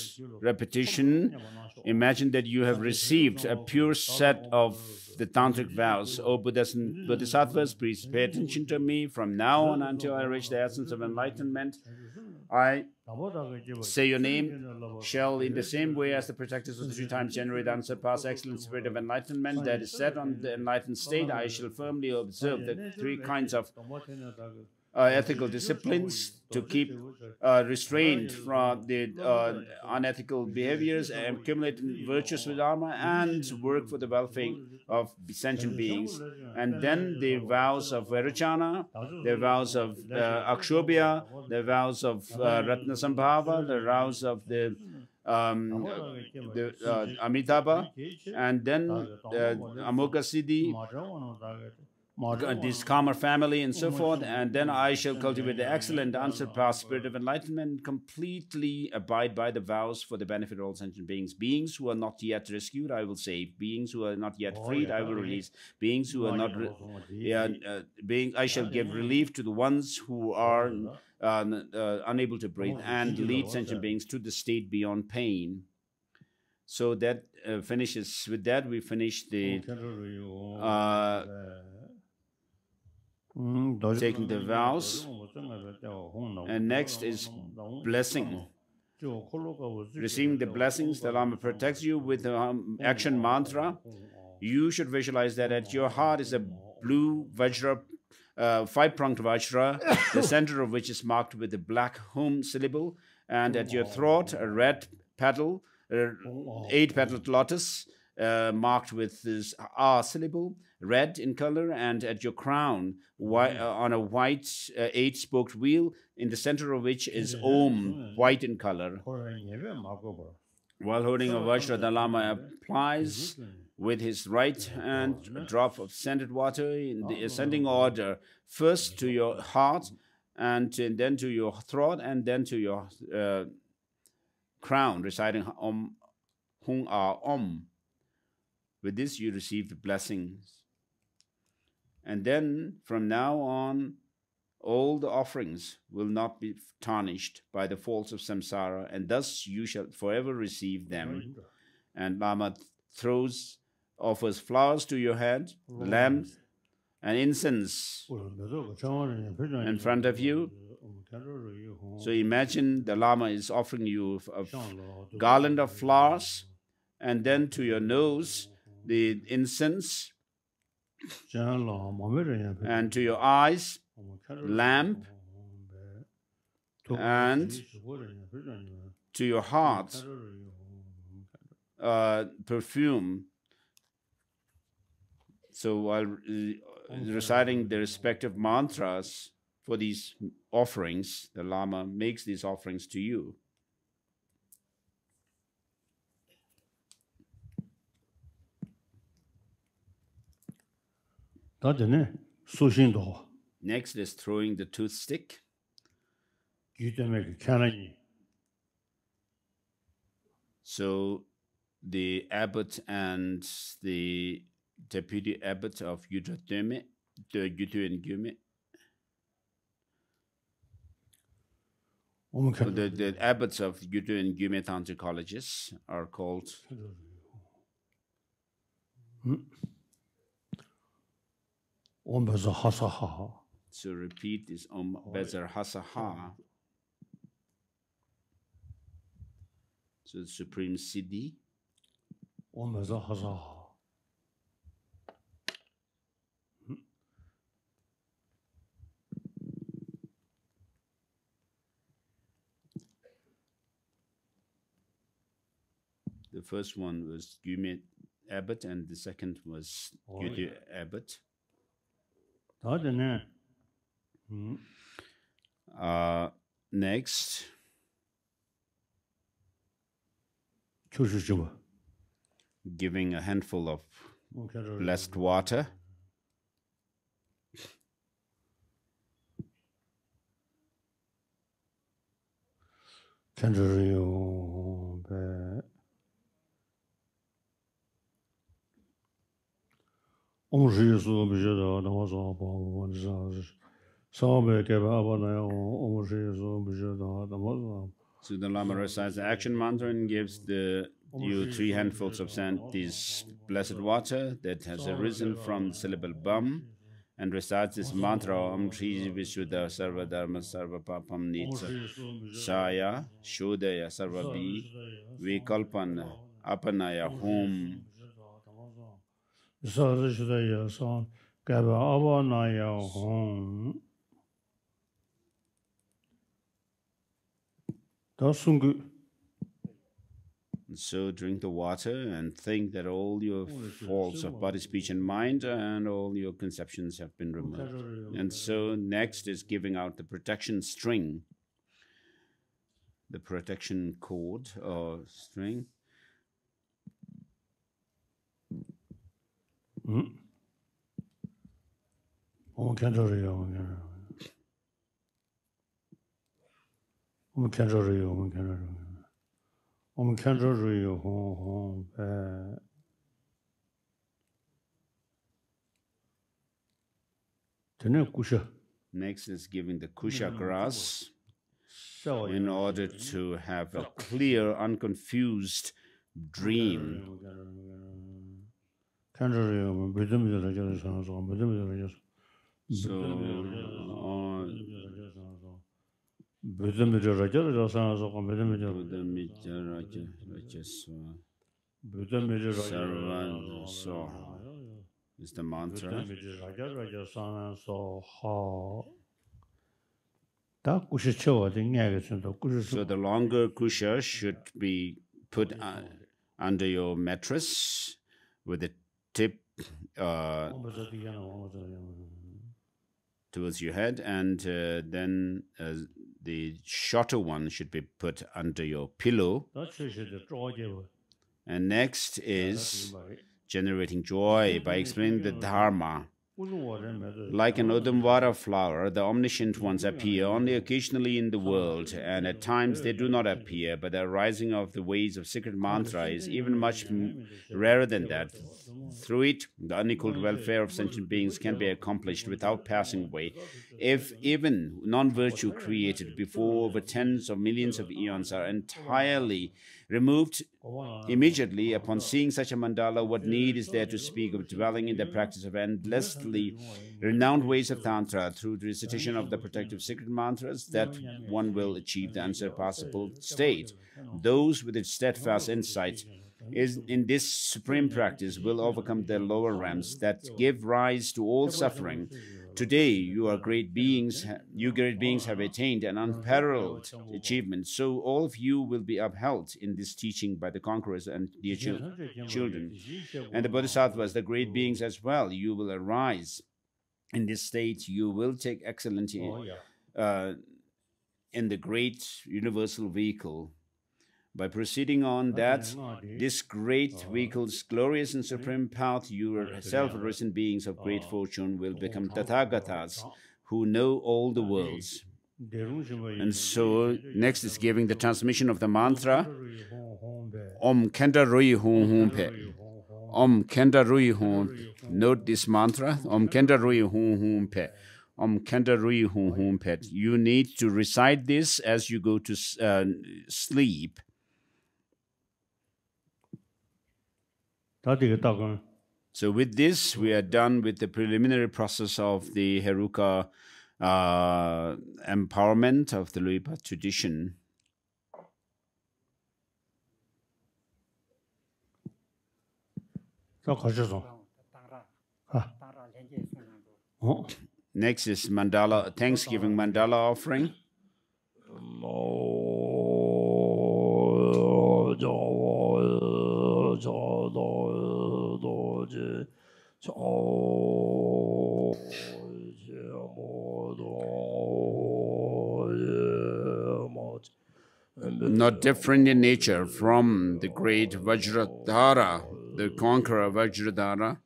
S2: repetition, imagine that you have received a pure set of the Tantric vows. O Buddhas and Bodhisattvas, please pay attention to me. From now on until I reach the essence of enlightenment, I say your name, shall in the same way as the protectors of the 3 times generate unsurpassed excellent spirit of enlightenment that is set on the enlightened state. I shall firmly observe the 3 kinds of ethical disciplines to keep restrained from the unethical behaviors, accumulate virtuous dharma, and work for the welfare of sentient beings. And then the vows of Vairochana, the vows of Akshobhya, the vows of Ratnasambhava, the vows of the Amitabha, and then Amogha Siddhi, this karma family and so forth, and then I shall cultivate the excellent unsurpassed spirit of enlightenment, completely abide by the vows for the benefit of all sentient beings. Beings who are not yet rescued, I will save. Beings who are not yet freed, I will release. Beings who are not I shall give relief to the ones who are unable to breathe and lead sentient beings to the state beyond pain. So that finishes. With that, we finish the taking the vows, and next is blessing. Receiving the blessings, the Lama protects you with the action mantra. You should visualize that at your heart is a blue Vajra, 5-pronged Vajra, the center of which is marked with the black Hum syllable, and at your throat a red petal, 8-petaled lotus, marked with this R syllable, red in color, and at your crown, on a white 8-spoked wheel, in the center of which is Om, white in color. While holding a Vajra, the Lama applies with his right hand a drop of scented water in the ascending order, first to your heart, and then to your throat, and then to your crown, reciting Om, Hung Ah Om. With this, you receive the blessings. And then, from now on, all the offerings will not be tarnished by the faults of samsara, and thus you shall forever receive them. And Lama offers flowers to your head, lamps, and incense in front of you. So imagine the Lama is offering you a garland of flowers, and then to your nose, the incense, and to your eyes, lamp, and to your heart, perfume. So while reciting the respective mantras for these offerings, the Lama makes these offerings to you. Next is throwing the toothstick. So the abbot and the deputy abbot of Gyudmey, the Gyuto and Gyudmey, the abbots of Gyuto and Gyudmey Tantric colleges are called Om Bezar Hasaha. So repeat this Om Bezar Hasaha. So the Supreme Siddhi. Om Bezar Hasaha. first one was Gyudmey Abbot, and the second was Gyuto Abbot. Next, giving a handful of blessed water. So the Lama recites the action mantra and gives you 3 handfuls of this blessed water that has arisen from the syllable Bam, and recites this mantra Om Shri Vishuddha Sarva Dharma Sarva Papam Nitsa Saya Shodaya Sarva Bhi Vikalpana Apanaya Hom. So drink the water and think that all your faults of body, speech, and mind and all your conceptions have been removed. And so next is giving out the protection string, the protection cord or string. Next is giving the kusha grass in order to have a clear, unconfused dream. Is the mantra. So the longer kusha should be put under your mattress with the tip towards your head, and then the shorter one should be put under your pillow. And next is generating joy by explaining the Dharma. Like an Udamvara flower, the omniscient ones appear only occasionally in the world, and at times they do not appear, but the arising of the ways of secret mantra is even much rarer than that. Through it, the unequaled welfare of sentient beings can be accomplished without passing away. If even non-virtue created before over tens of millions of eons are entirely removed immediately upon seeing such a mandala, what need is there to speak of dwelling in the practice of endlessly renowned ways of Tantra through the recitation of the protective secret mantras, that one will achieve the unsurpassable state. Those with its steadfast insight in this supreme practice will overcome the lower realms that give rise to all suffering. Today, you great beings have attained an unparalleled achievement. So all of you will be upheld in this teaching by the conquerors and dear children. And the bodhisattvas, the great beings as well, you will arise. In this state, you will take excellence in the great universal vehicle. By proceeding on this great vehicle's glorious and supreme path, you self-risen beings of great fortune will become Tathagatas, who know all the worlds. And so, next is giving the transmission of the mantra, Om Kenda Rui Hum Hum Pe. Om Kenda Rui Hum. Note this mantra, Om Kenda Rui Hum Hum Pe. Om Kenda Rui Hum Hum Pe. You need to recite this as you go to sleep. So with this, we are done with the preliminary process of the Heruka empowerment of the Luipa tradition. Next is Thanksgiving Mandala Offering. Not different in nature from the great Vajradhara, the conqueror Vajradhara,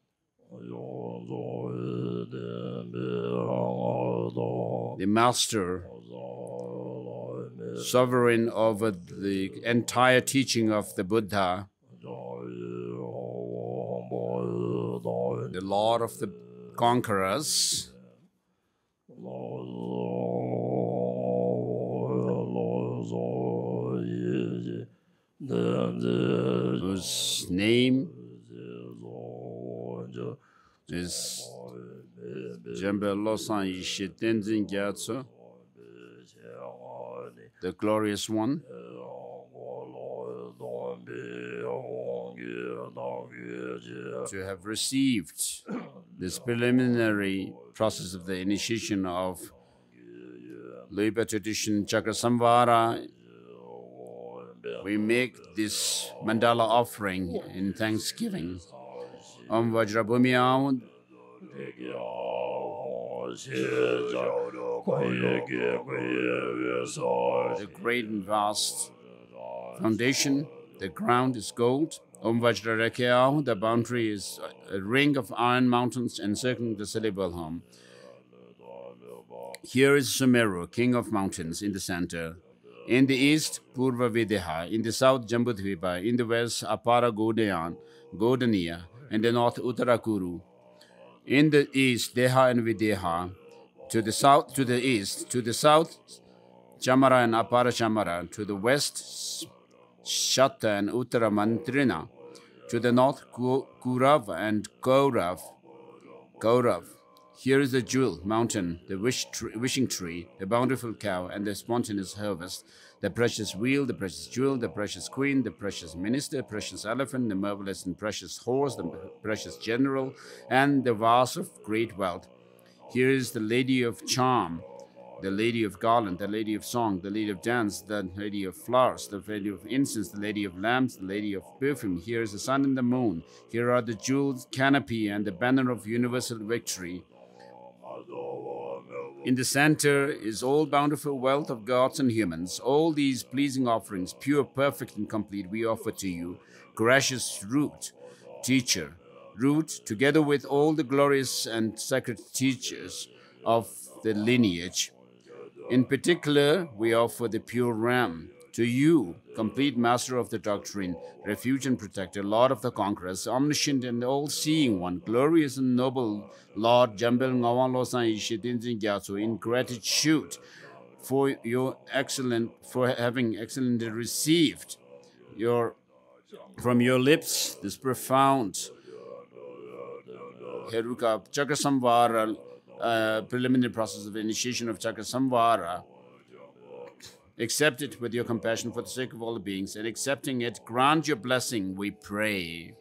S2: the master, sovereign over the entire teaching of the Buddha, the Lord of the conquerors, whose name is Jembe Losan Yishi Tenzin Gyatso, the glorious one, to have received this preliminary process of the initiation of Luipa Tradition Chakrasamvara. We make this Mandala Offering in thanksgiving. Om Vajrabhumya the great and vast foundation, the ground is gold. Om Vajrarekhyao, the boundary is a ring of iron mountains encircling the syllable home. Here is Sumeru, king of mountains, in the center. In the east, Purva Videha. In the south, Jambudvipa. In the west, Apara Godaniya. In the north, Uttarakuru. In the east, Deha and Videha. To the south, Chamara and Apara Chamara. To the west, Shatta and Uttara Mantrina. To the north, Kurav and Gaurav. Here is the jewel mountain, the wishing tree, the bountiful cow, and the spontaneous harvest, the precious wheel, the precious jewel, the precious queen, the precious minister, precious elephant, the marvelous and precious horse, the precious general, and the vase of great wealth. Here is the lady of charm, the lady of garland, the lady of song, the lady of dance, the lady of flowers, the lady of incense, the lady of lamps, the lady of perfume. Here is the sun and the moon. Here are the jeweled canopy and the banner of universal victory. In the center is all bountiful wealth of gods and humans. All these pleasing offerings, pure, perfect, and complete, we offer to you, gracious root, teacher, root, together with all the glorious and sacred teachers of the lineage. In particular, we offer the pure ram to you, complete master of the doctrine, refuge and protector, Lord of the conquerors, omniscient and all-seeing one, glorious and noble Lord Jambel Ngawan Losan Yishitinzin Gyatso, in gratitude for having excellently received from your lips this profound Heruka Chakrasamvara, preliminary process of initiation of Chakrasamvara. Accept it with your compassion for the sake of all the beings, and accepting it, grant your blessing, we pray.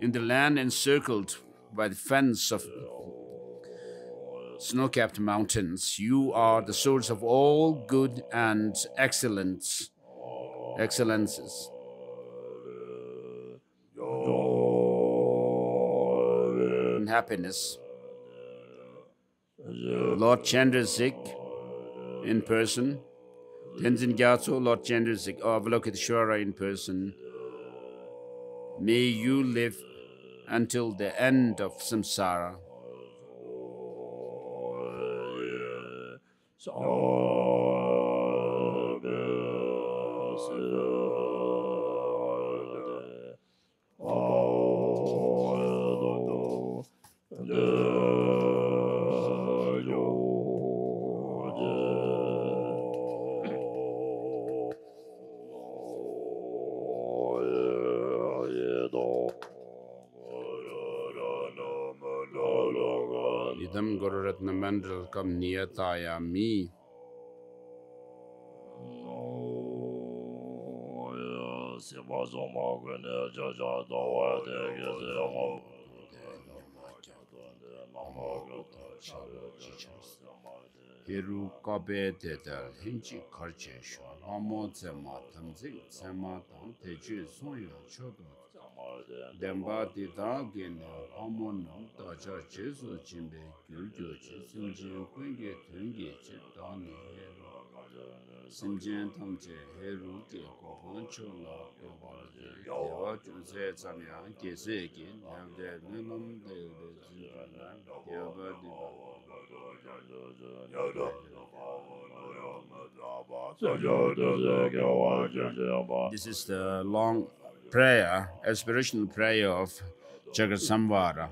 S2: In the land encircled by the fence of snow-capped mountains, you are the source of all good and excellences. And happiness. Lord Chandrasik in person, Tenzin Gyatso, Lord Chandrasik, Avalokiteshvara in person. May you live until the end of samsara. Idam Gururatna Mandal Kam Niyatayami. Heruka Bedal, Hinchi Karchesho, Lamo Zema, Tamzik, Zema, Teju, Soya, Chodo, Demba Didagin, Hamonum, Daja, Jesu, Jimbe, Gyuto, Simjin, Quinge, Tungi, Chitani, Simjin, Tamje, Heruki, Koponchola, Deva, Jose, Samia, Geseki, Navde, Nunum, This is the long prayer, aspirational prayer of Chakrasamvara.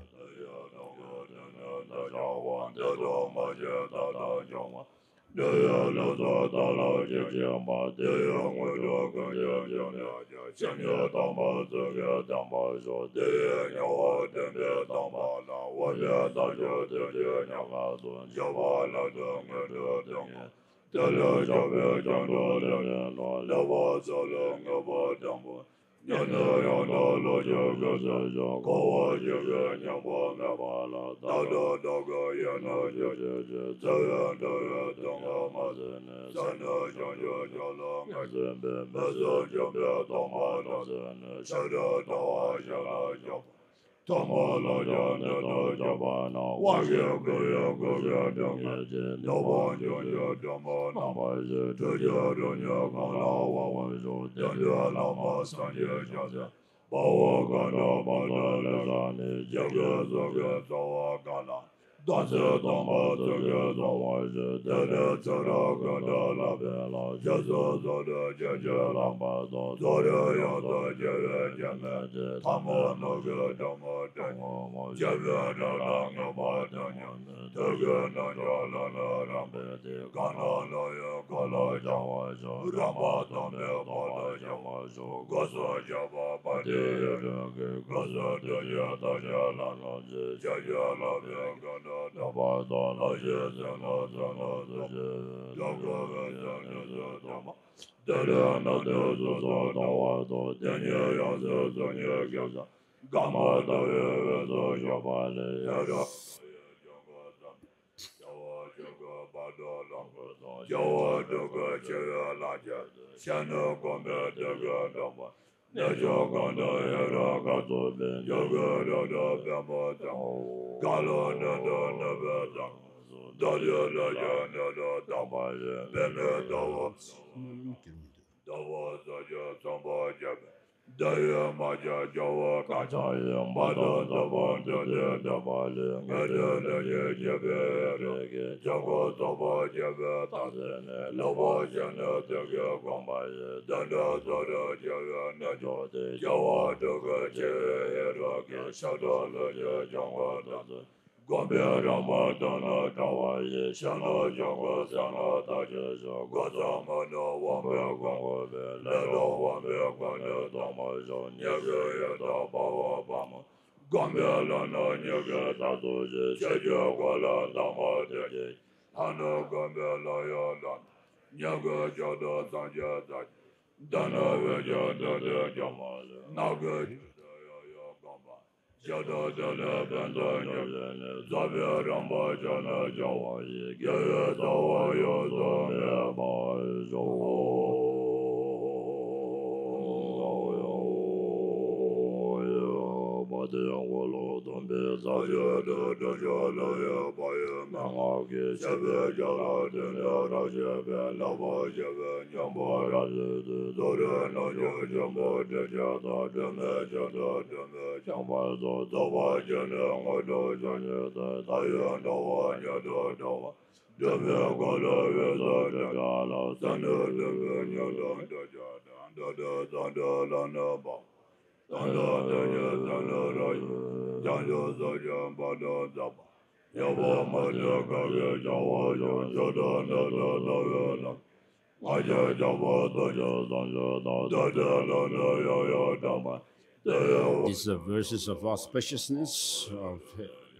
S2: These are verses of auspiciousness of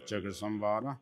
S2: Chakrasamvara.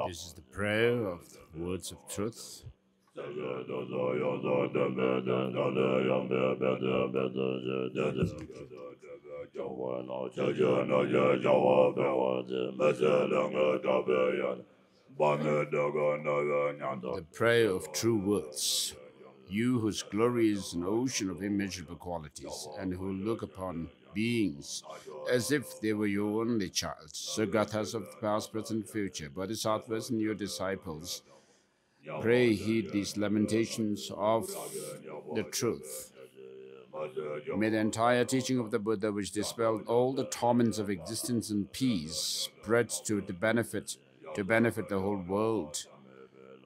S2: This is the prayer of the words of truth. The prayer of true words. You whose glory is an ocean of immeasurable qualities, and who look upon beings as if they were your only child, Sagathas of the past, present, future, Bodhisattvas and your disciples, pray heed these lamentations of the truth. May the entire teaching of the Buddha, which dispelled all the torments of existence and peace, spread to benefit the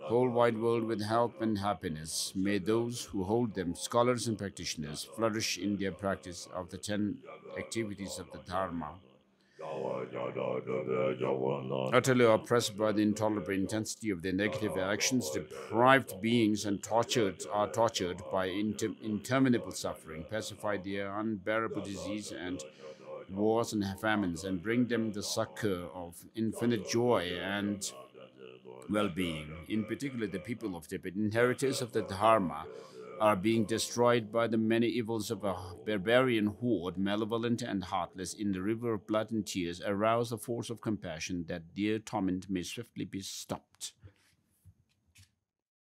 S2: whole wide world with health and happiness. May those who hold them, scholars and practitioners, flourish in their practice of the 10 activities of the Dharma. Utterly oppressed by the intolerable intensity of their negative actions, deprived beings are tortured by interminable suffering, pacify their unbearable disease and wars and famines, and bring them the succor of infinite joy and well-being. In particular, the people of Tibet, inheritors of the Dharma, are being destroyed by the many evils of a barbarian horde, malevolent and heartless. In the river of blood and tears, arouse the force of compassion that their torment may swiftly be stopped.